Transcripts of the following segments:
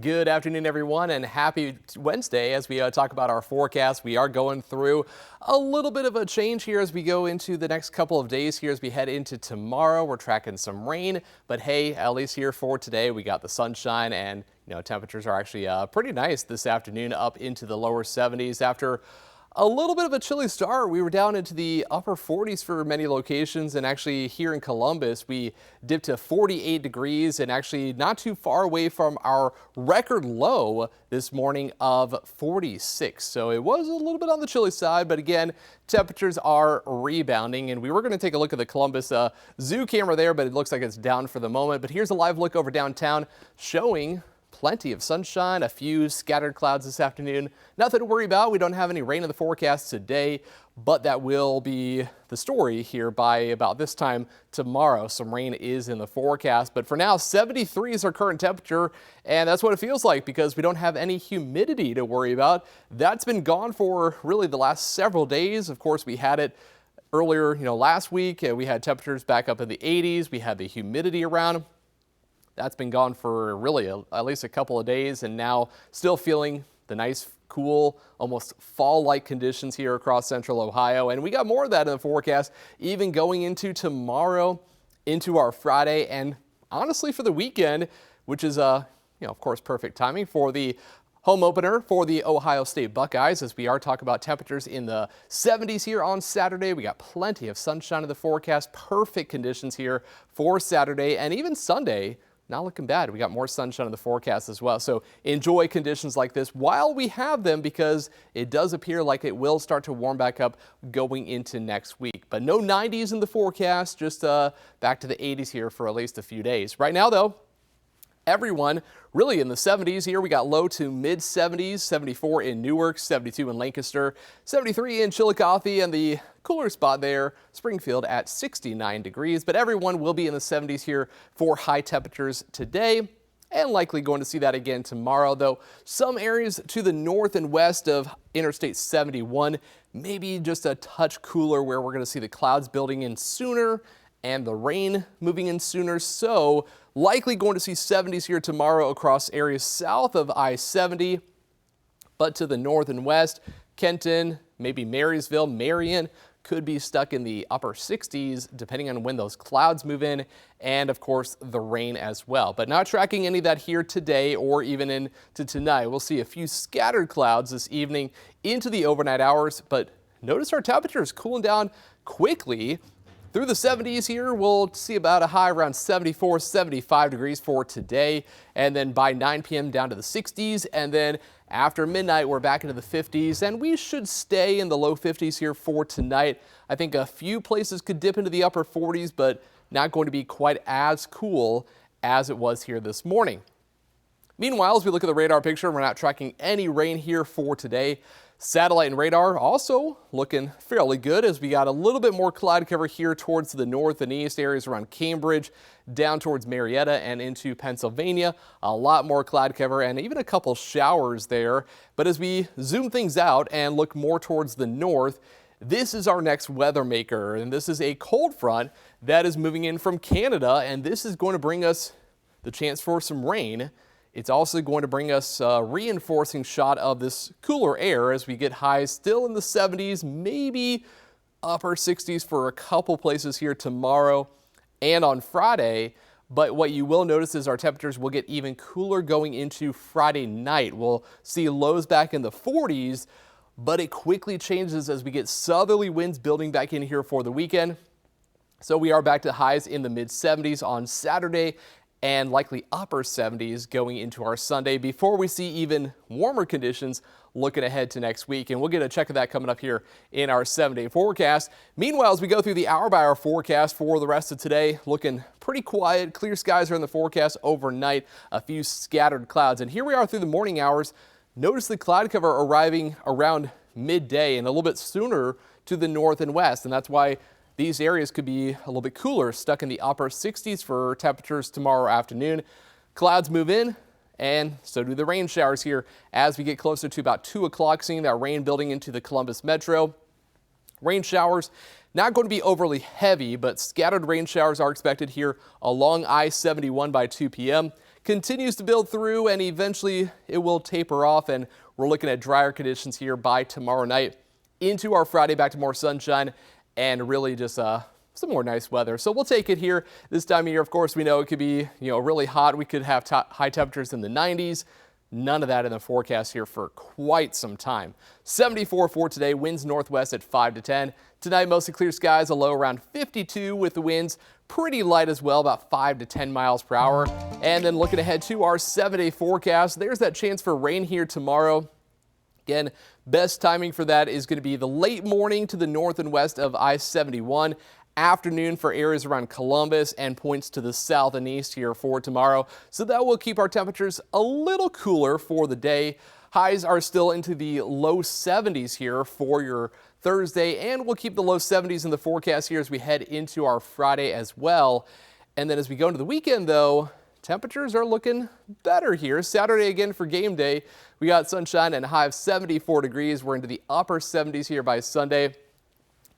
Good afternoon, everyone, and happy Wednesday. As we talk about our forecast, we are going through a little bit of a change here as we go into the next couple of days here as we head into tomorrow. We're tracking some rain, but hey, at least here for today, we got the sunshine and temperatures are actually pretty nice this afternoon, up into the lower 70s after a little bit of a chilly start. We were down into the upper 40s for many locations, and actually here in Columbus, we dipped to 48 degrees and actually not too far away from our record low this morning of 46. So it was a little bit on the chilly side, but again, temperatures are rebounding, and we were going to take a look at the Columbus zoo camera there, but it looks like it's down for the moment. But here's a live look over downtown showing plenty of sunshine, a few scattered clouds this afternoon. Nothing to worry about. We don't have any rain in the forecast today, but that will be the story here by about this time tomorrow. Some rain is in the forecast, but for now, 73 is our current temperature, and that's what it feels like because we don't have any humidity to worry about. That's been gone for really the last several days. Of course, we had it earlier, last week. We had temperatures back up in the 80s. We had the humidity around. That's been gone for really at least a couple of days, and now still feeling the nice, cool, almost fall-like conditions here across central Ohio. And we got more of that in the forecast, even going into tomorrow, into our Friday, and honestly for the weekend, which is, of course, perfect timing for the home opener for the Ohio State Buckeyes, as we are talking about temperatures in the 70s here on Saturday. We got plenty of sunshine in the forecast, perfect conditions here for Saturday and even Sunday. Not looking bad. We got more sunshine in the forecast as well. So enjoy conditions like this while we have them, because it does appear like it will start to warm back up going into next week. But no 90s in the forecast, just back to the 80s here for at least a few days. Right now, though, everyone really in the 70s here. We got low to mid 70s, 74 in Newark, 72 in Lancaster, 73 in Chillicothe, and the cooler spot there, Springfield, at 69 degrees. But everyone will be in the 70s here for high temperatures today, and likely going to see that again tomorrow, though some areas to the north and west of Interstate 71 maybe just a touch cooler, where we're going to see the clouds building in sooner and the rain moving in sooner. So likely going to see 70s here tomorrow across areas south of I-70, but to the north and west, Kenton, maybe Marysville, Marion, could be stuck in the upper 60s depending on when those clouds move in, and of course the rain as well. But not tracking any of that here today or even into tonight. We'll see a few scattered clouds this evening into the overnight hours, but notice our temperatures cooling down quickly. Through the 70s here, we'll see about a high around 74, 75 degrees for today. And then by 9 p.m. down to the 60s. And then after midnight, we're back into the 50s. And we should stay in the low 50s here for tonight. I think a few places could dip into the upper 40s, but not going to be quite as cool as it was here this morning. Meanwhile, as we look at the radar picture, we're not tracking any rain here for today. Satellite and radar also looking fairly good, as we got a little bit more cloud cover here towards the north and east, areas around Cambridge, down towards Marietta and into Pennsylvania. A lot more cloud cover and even a couple showers there. But as we zoom things out and look more towards the north, this is our next weather maker, and this is a cold front that is moving in from Canada, and this is going to bring us the chance for some rain. It's also going to bring us a reinforcing shot of this cooler air as we get highs still in the 70s, maybe upper 60s for a couple places here tomorrow and on Friday. But what you will notice is our temperatures will get even cooler going into Friday night. We'll see lows back in the 40s, but it quickly changes as we get southerly winds building back in here for the weekend. So we are back to highs in the mid 70s on Saturday, and likely upper 70s going into our Sunday, before we see even warmer conditions looking ahead to next week. And we'll get a check of that coming up here in our 7-day forecast. Meanwhile, as we go through the hour-by-hour forecast for the rest of today, looking pretty quiet. Clear skies are in the forecast overnight, a few scattered clouds. And here we are through the morning hours. Notice the cloud cover arriving around midday and a little bit sooner to the north and west, and that's why these areas could be a little bit cooler, stuck in the upper 60s for temperatures tomorrow afternoon. Clouds move in, and so do the rain showers here as we get closer to about 2 o'clock, seeing that rain building into the Columbus metro. Rain showers not going to be overly heavy, but scattered rain showers are expected here along I-71 by 2 p.m. continues to build through, and eventually it will taper off, and we're looking at drier conditions here by tomorrow night into our Friday, back to more sunshine and really just some more nice weather. So we'll take it here this time of year. Of course, we know it could be, really hot. We could have high temperatures in the 90s. None of that in the forecast here for quite some time. 74 for today, winds northwest at 5 to 10. Tonight, mostly clear skies, a low around 52 with the winds pretty light as well, about 5 to 10 miles per hour. And then looking ahead to our 7-day forecast, there's that chance for rain here tomorrow. Again, best timing for that is going to be the late morning to the north and west of I-71. Afternoon for areas around Columbus, and points to the south and east here for tomorrow. So that will keep our temperatures a little cooler for the day. Highs are still into the low 70s here for your Thursday, and we'll keep the low 70s in the forecast here as we head into our Friday as well. And then as we go into the weekend, though, temperatures are looking better here. Saturday again for game day, we got sunshine and a high of 74 degrees. We're into the upper 70s here by Sunday.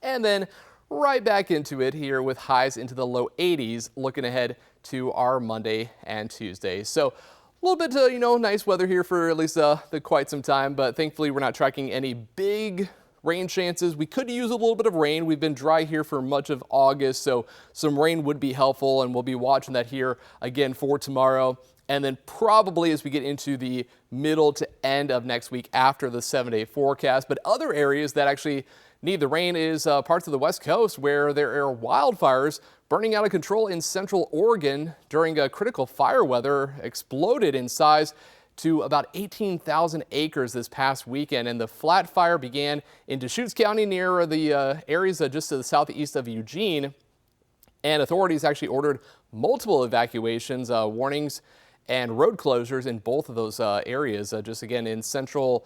And then right back into it here with highs into the low 80s, looking ahead to our Monday and Tuesday. So a little bit, nice weather here for at least quite some time, but thankfully we're not tracking any big rain chances. We could use a little bit of rain. We've been dry here for much of August, so some rain would be helpful, and we'll be watching that here again for tomorrow. And then probably as we get into the middle to end of next week after the 7-day forecast. But other areas that actually need the rain is parts of the West Coast where there are wildfires burning out of control in central Oregon during critical fire weather. Exploded in size to about 18,000 acres this past weekend. And the flat fire began in Deschutes County near the areas just to the southeast of Eugene. And authorities actually ordered multiple evacuations, warnings, and road closures in both of those areas, just again in central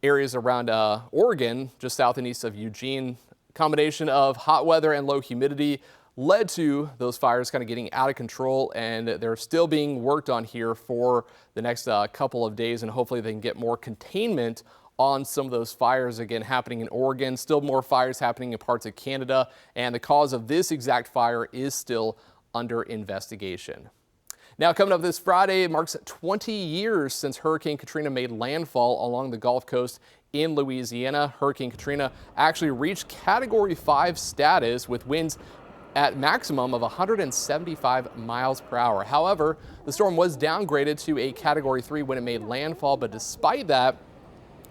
areas around Oregon, just south and east of Eugene. Combination of hot weather and low humidity led to those fires kind of getting out of control, and they're still being worked on here for the next couple of days, and hopefully they can get more containment on some of those fires again happening in Oregon. Still more fires happening in parts of Canada, and the cause of this exact fire is still under investigation. Now, coming up this Friday, it marks 20 years since Hurricane Katrina made landfall along the Gulf Coast in Louisiana. Hurricane Katrina actually reached Category 5 status with winds at maximum of 175 miles per hour. However, the storm was downgraded to a Category 3 when it made landfall, but despite that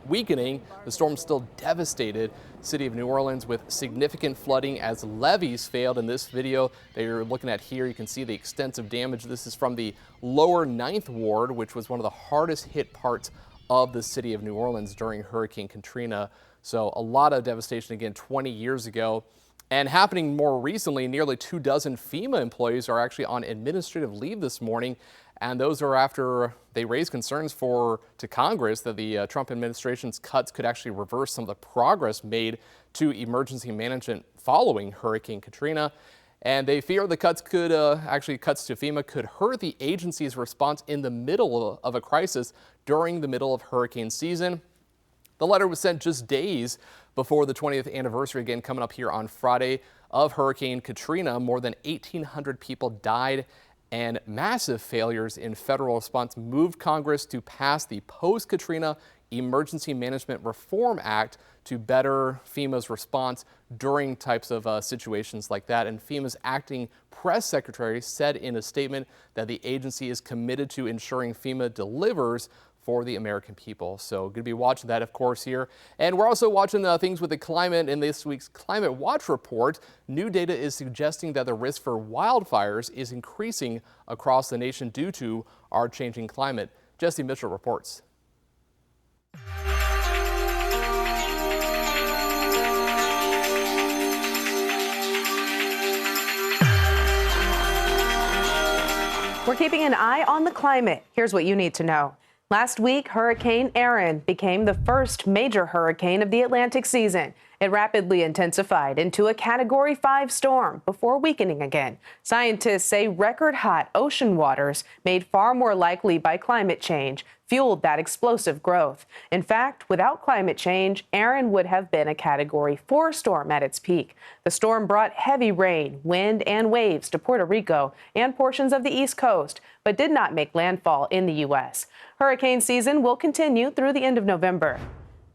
weakening, the storm still devastated the city of New Orleans with significant flooding as levees failed. In this video that you're looking at here, you can see the extensive damage. This is from the lower 9th Ward, which was one of the hardest hit parts of the city of New Orleans during Hurricane Katrina. So a lot of devastation again 20 years ago. And happening more recently, nearly 24 FEMA employees are actually on administrative leave this morning. And those are after they raised concerns to Congress that the Trump administration's cuts could actually reverse some of the progress made to emergency management following Hurricane Katrina. And they fear the cuts could cuts to FEMA could hurt the agency's response in the middle of a crisis during the middle of hurricane season. The letter was sent just days before the 20th anniversary, again coming up here on Friday, of Hurricane Katrina. More than 1,800 people died, and massive failures in federal response moved Congress to pass the Post-Katrina Emergency Management Reform Act to better FEMA's response during types of situations like that. And FEMA's acting press secretary said in a statement that the agency is committed to ensuring FEMA delivers for the American people. So going to be watching that, of course, here. And we're also watching things with the climate in this week's Climate Watch report. New data is suggesting that the risk for wildfires is increasing across the nation due to our changing climate. Jesse Mitchell reports. We're keeping an eye on the climate. Here's what you need to know. Last week, Hurricane Aaron became the first major hurricane of the Atlantic season. It rapidly intensified into a Category 5 storm before weakening again. Scientists say record-hot ocean waters, made far more likely by climate change, fueled that explosive growth. In fact, without climate change, Aaron would have been a Category 4 storm at its peak. The storm brought heavy rain, wind, and waves to Puerto Rico and portions of the East Coast, but did not make landfall in the U.S. Hurricane season will continue through the end of November.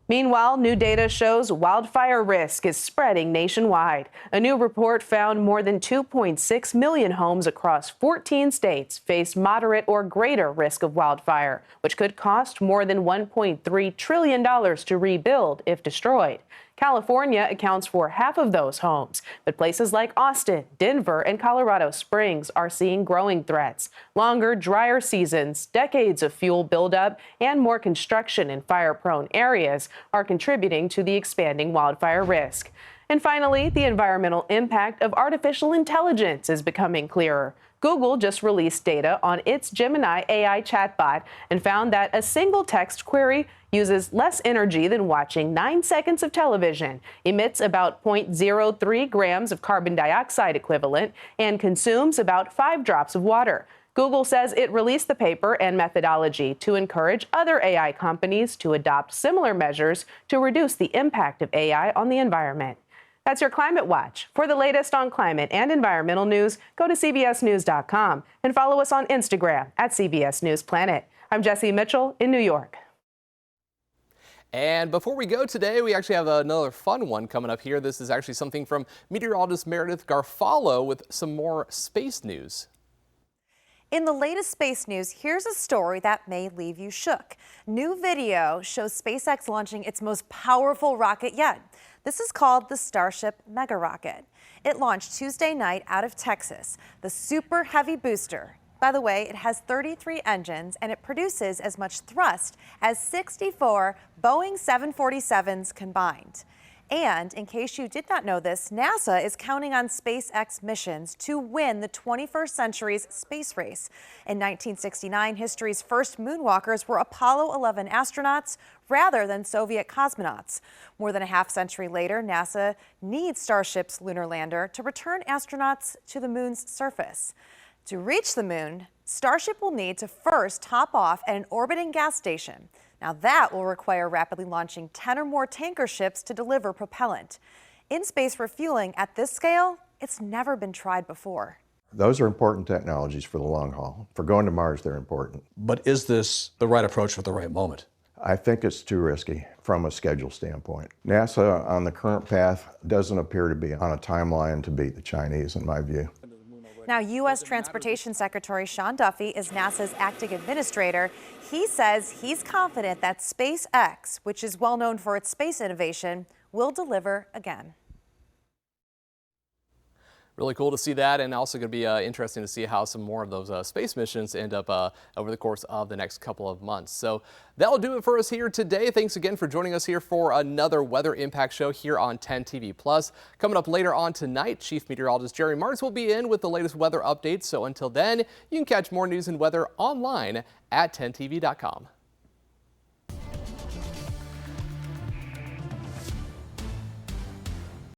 Meanwhile, new data shows wildfire risk is spreading nationwide. A new report found more than 2.6 million homes across 14 states face moderate or greater risk of wildfire, which could cost more than $1.3 trillion to rebuild if destroyed. California accounts for half of those homes, but places like Austin, Denver, and Colorado Springs are seeing growing threats. Longer, drier seasons, decades of fuel buildup, and more construction in fire-prone areas are contributing to the expanding wildfire risk. And finally, the environmental impact of artificial intelligence is becoming clearer. Google just released data on its Gemini AI chatbot and found that a single text query uses less energy than watching 9 seconds of television, emits about 0.03 grams of carbon dioxide equivalent, and consumes about 5 drops of water. Google says it released the paper and methodology to encourage other AI companies to adopt similar measures to reduce the impact of AI on the environment. That's your Climate Watch. For the latest on climate and environmental news, go to cbsnews.com and follow us on Instagram at CBS News Planet. I'm Jesse Mitchell in New York. And before we go today, we actually have another fun one coming up here. This is actually something from meteorologist Meredith Garfalo with some more space news. In the latest space news, here's a story that may leave you shook. New video shows SpaceX launching its most powerful rocket yet. This is called the Starship Mega Rocket. It launched Tuesday night out of Texas, the Super Heavy booster. By the way, it has 33 engines and it produces as much thrust as 64 Boeing 747s combined. And in case you did not know this, NASA is counting on SpaceX missions to win the 21st century's space race. In 1969, history's first moonwalkers were Apollo 11 astronauts rather than Soviet cosmonauts. More than a half century later, NASA needs Starship's lunar lander to return astronauts to the moon's surface. To reach the moon, Starship will need to first top off at an orbiting gas station. Now that will require rapidly launching 10 or more tanker ships to deliver propellant. In-space refueling at this scale, it's never been tried before. Those are important technologies for the long haul. For going to Mars, they're important. But is this the right approach for the right moment? I think it's too risky from a schedule standpoint. NASA, on the current path, doesn't appear to be on a timeline to beat the Chinese, in my view. Now, U.S. Transportation Secretary Sean Duffy is NASA's acting administrator. He says he's confident that SpaceX, which is well known for its space innovation, will deliver again. Really cool to see that, and also going to be interesting to see how some more of those space missions end up over the course of the next couple of months. So that'll do it for us here today. Thanks again for joining us here for another Weather Impact Show here on 10 TV Plus. Coming up later on tonight, Chief Meteorologist Jerry Marks will be in with the latest weather updates. So until then, you can catch more news and weather online at 10tv.com.